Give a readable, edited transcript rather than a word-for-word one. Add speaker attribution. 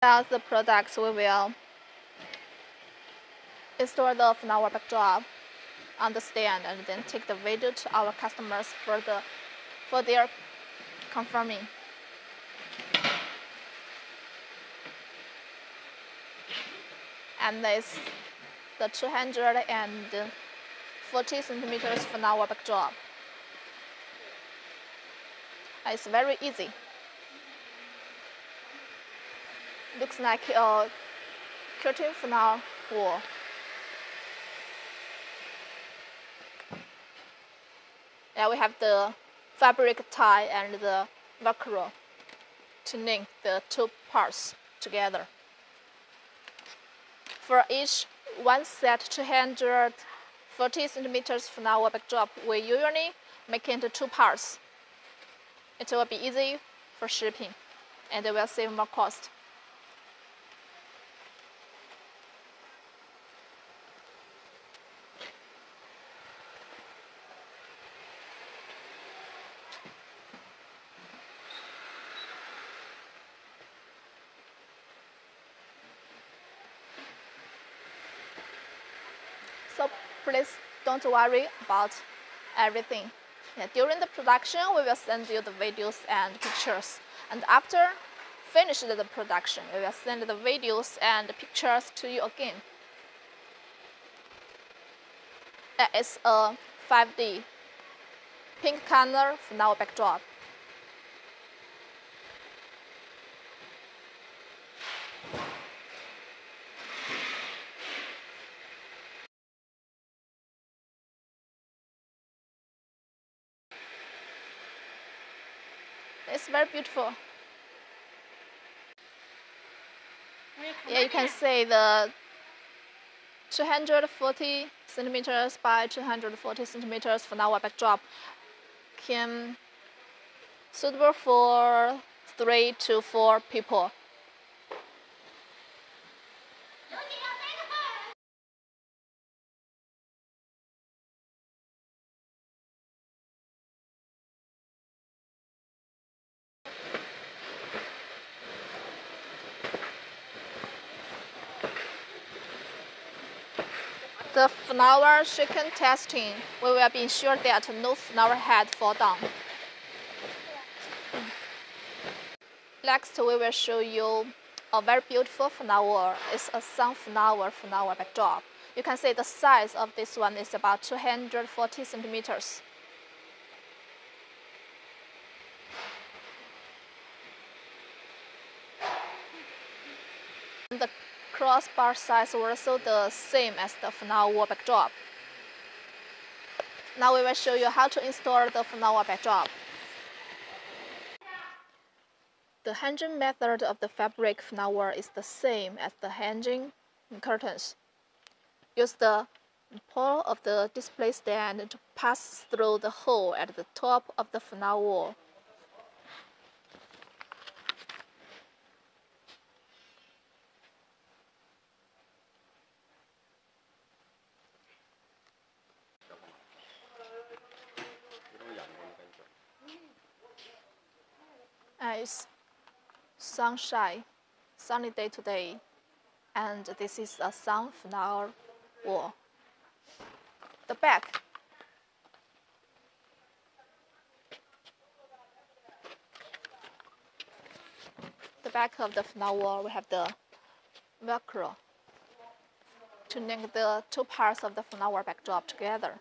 Speaker 1: About the products, we will install the flower backdrop on the stand and then take the video to our customers for their confirming. And this the 240 centimeters flower backdrop. It's very easy. Looks like a curtain flower wall. Yeah, we have the fabric tie and the Velcro to link the two parts together. For each one set 240 centimeters flower backdrop, we usually make into two parts. It will be easy for shipping and it will save more cost. So please don't worry about everything. Yeah, during the production, we will send you the videos and pictures. And after finish the production, we will send the videos and pictures to you again. It's a 5D pink color flower backdrop. It's very beautiful. Yeah, you can see the 240 centimeters by 240 centimeters flower backdrop can suitable for 3 to 4 people. The flower shaken testing, we will be sure that no flower head fall down. Next, we will show you a very beautiful flower. It's a sunflower flower backdrop. You can see the size of this one is about 240 centimeters. The crossbar size also the same as the flower backdrop. Now we will show you how to install the flower backdrop. The hanging method of the fabric flower is the same as the hanging curtains. Use the pole of the display stand to pass through the hole at the top of the flower. It's sunny day today, and this is a sunflower wall. The back. The back of the flower, we have the Velcro to link the two parts of the flower backdrop together.